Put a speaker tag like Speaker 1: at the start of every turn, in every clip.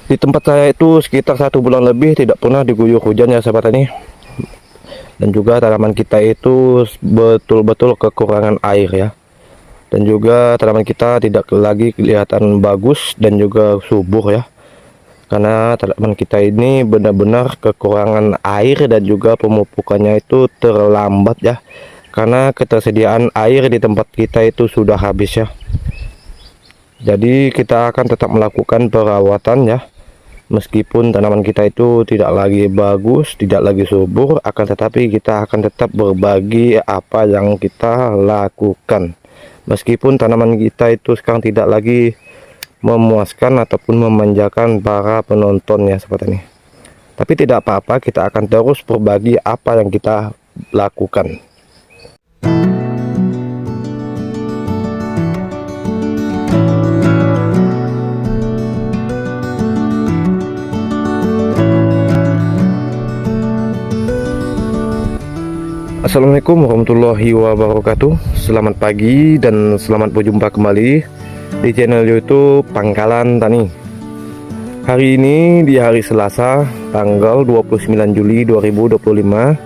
Speaker 1: Di tempat saya itu sekitar 1 bulan lebih tidak pernah diguyur hujan ya sahabat tani. Dan juga tanaman kita itu betul-betul kekurangan air ya. Dan juga tanaman kita tidak lagi kelihatan bagus dan juga subur ya. Karena tanaman kita ini benar-benar kekurangan air dan juga pemupukannya itu terlambat ya. Karena ketersediaan air di tempat kita itu sudah habis ya. Jadi kita akan tetap melakukan perawatan ya. Meskipun tanaman kita itu tidak lagi bagus, tidak lagi subur, akan tetapi kita akan tetap berbagi apa yang kita lakukan. Meskipun tanaman kita itu sekarang tidak lagi memuaskan ataupun memanjakan para penonton ya seperti ini. Tapi tidak apa-apa, kita akan terus berbagi apa yang kita lakukan. Assalamualaikum warahmatullahi wabarakatuh. Selamat pagi dan selamat berjumpa kembali di channel YouTube Pangkalan Tani. Hari ini di hari Selasa tanggal 29 Juli 2025,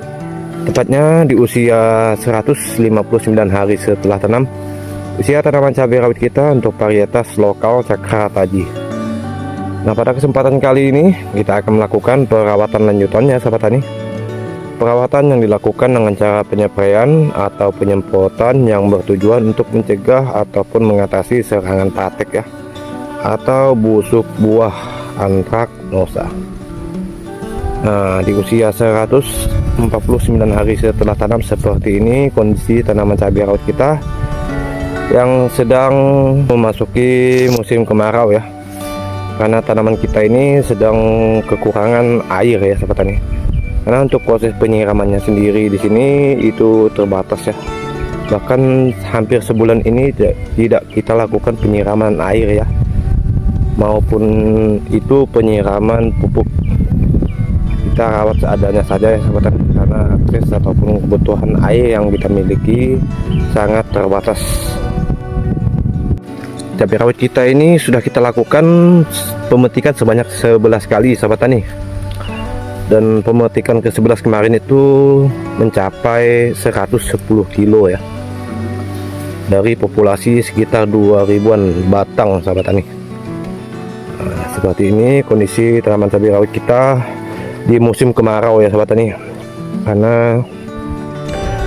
Speaker 1: tepatnya di usia 159 hari setelah tanam, usia tanaman cabai rawit kita untuk varietas lokal Cakra Taji. Nah, pada kesempatan kali ini kita akan melakukan perawatan lanjutannya sahabat tani. Perawatan yang dilakukan dengan cara penyepraian atau penyemprotan yang bertujuan untuk mencegah ataupun mengatasi serangan patek ya, atau busuk buah antraknosa. Nah, di usia 149 hari setelah tanam seperti ini kondisi tanaman cabai rawit kita yang sedang memasuki musim kemarau ya. Karena tanaman kita ini sedang kekurangan air ya sahabat tani. Karena untuk proses penyiramannya sendiri di sini itu terbatas ya. Bahkan hampir sebulan ini tidak kita lakukan penyiraman air ya, maupun itu penyiraman pupuk. Kita rawat seadanya saja ya sahabat, karena akses ataupun kebutuhan air yang kita miliki sangat terbatas. Cabai rawit kita ini sudah kita lakukan pemetikan sebanyak 11 kali sahabat tani. Dan pemetikan ke-11 kemarin itu mencapai 110 kilo ya, dari populasi sekitar 2000-an batang sahabat tani. Nah, seperti ini kondisi tanaman cabai rawit kita di musim kemarau ya sahabat tani. Karena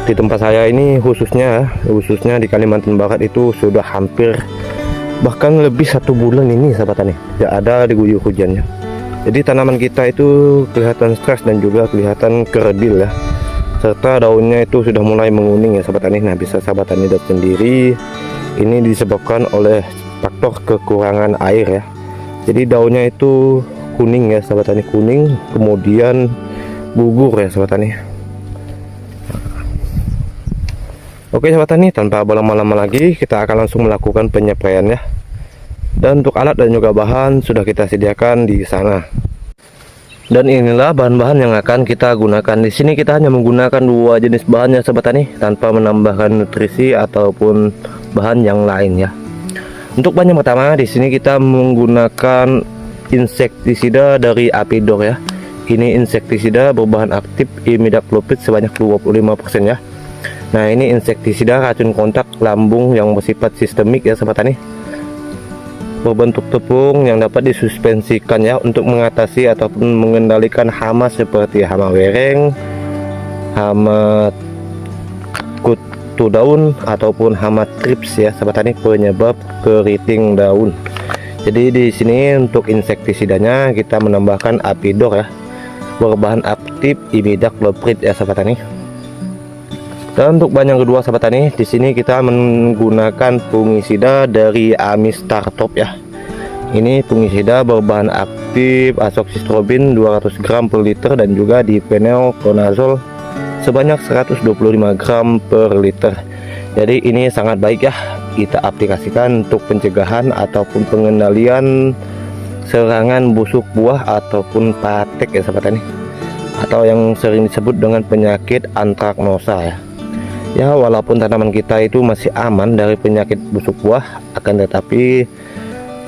Speaker 1: di tempat saya ini khususnya di Kalimantan Barat itu sudah hampir bahkan lebih 1 bulan ini sahabat tani tidak ada diguyur hujannya. Jadi tanaman kita itu kelihatan stres dan juga kelihatan kerdil ya, serta daunnya itu sudah mulai menguning ya sahabat tani. Nah, bisa sahabat tani lihat sendiri, ini disebabkan oleh faktor kekurangan air ya. Jadi daunnya itu kuning ya sahabat tani, kuning kemudian gugur ya sahabat tani. Oke sahabat tani, tanpa berlama-lama lagi kita akan langsung melakukan penyepraian ya. Dan untuk alat dan juga bahan sudah kita sediakan di sana. Dan inilah bahan-bahan yang akan kita gunakan. Di sini kita hanya menggunakan 2 jenis bahannya sahabat tani, tanpa menambahkan nutrisi ataupun bahan yang lain ya. Untuk bahan yang pertama di sini kita menggunakan insektisida dari Apidor ya. Ini insektisida berbahan aktif imidacloprid sebanyak 25% ya. Nah, ini insektisida racun kontak lambung yang bersifat sistemik ya sahabat tani, berbentuk tepung yang dapat disuspensikan ya, untuk mengatasi ataupun mengendalikan hama seperti hama wereng, hama kutu daun ataupun hama trips ya sahabat tani, penyebab keriting daun. Jadi di sini untuk insektisidanya kita menambahkan Apidor ya, berbahan aktif imidacloprid ya sahabat tani. Dan untuk bahan yang kedua sahabat tani, di sini kita menggunakan fungisida dari Amistartop ya. Ini fungisida berbahan aktif azoxystrobin 200 gram per liter dan juga difenoconazole sebanyak 125 gram per liter. Jadi ini sangat baik ya kita aplikasikan untuk pencegahan ataupun pengendalian serangan busuk buah ataupun patek ya sahabat tani, atau yang sering disebut dengan penyakit antraknosa ya. Ya, walaupun tanaman kita itu masih aman dari penyakit busuk buah, akan tetapi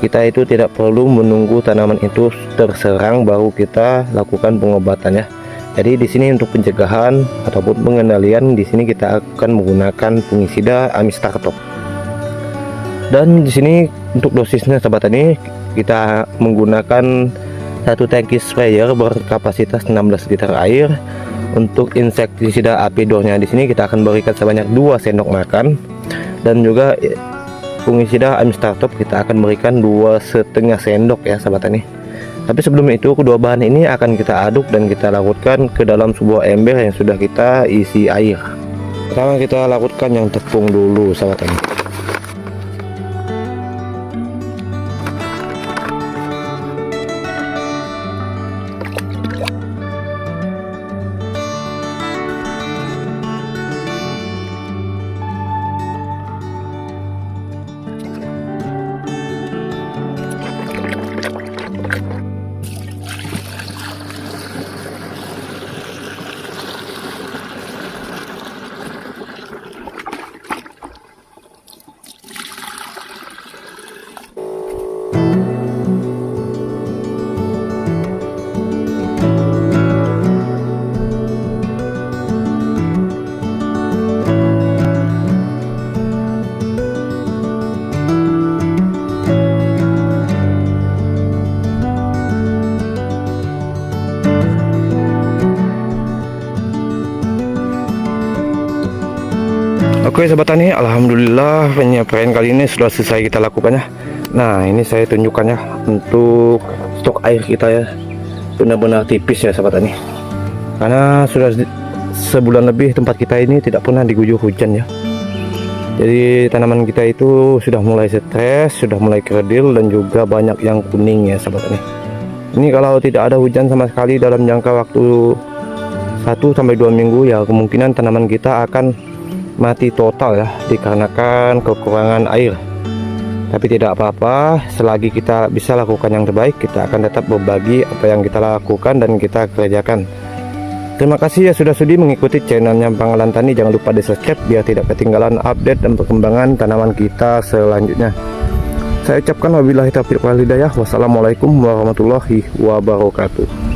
Speaker 1: kita itu tidak perlu menunggu tanaman itu terserang baru kita lakukan pengobatan ya. Jadi di sini untuk pencegahan ataupun pengendalian, di sini kita akan menggunakan fungisida Amistartop. Dan di sini untuk dosisnya sahabat tani, kita menggunakan satu tangki sprayer berkapasitas 16 liter air. Untuk insektisida apidornya di sini kita akan berikan sebanyak 2 sendok makan, dan juga fungisida Amistartop kita akan berikan 2,5 sendok ya sahabat tani. Tapi sebelum itu kedua bahan ini akan kita aduk dan kita larutkan ke dalam sebuah ember yang sudah kita isi air. Pertama kita larutkan yang tepung dulu sahabat tani. Oke sahabat tani, alhamdulillah penyapraian kali ini sudah selesai kita lakukannya. Nah ini saya tunjukkan ya, untuk stok air kita ya benar-benar tipis ya sahabat tani, karena sudah sebulan lebih tempat kita ini tidak pernah diguyur hujan ya. Jadi tanaman kita itu sudah mulai stres, sudah mulai kerdil, dan juga banyak yang kuning ya sahabat tani. Ini kalau tidak ada hujan sama sekali dalam jangka waktu 1-2 minggu ya, kemungkinan tanaman kita akan mati total ya, dikarenakan kekurangan air. Tapi tidak apa-apa, selagi kita bisa lakukan yang terbaik, kita akan tetap berbagi apa yang kita lakukan dan kita kerjakan. Terima kasih ya sudah sudi mengikuti channelnya Panggalan Tani. Jangan lupa di subscribe biar tidak ketinggalan update dan perkembangan tanaman kita selanjutnya. Saya ucapkan wabillahi taufiq wal hidayah. Wassalamualaikum warahmatullahi wabarakatuh.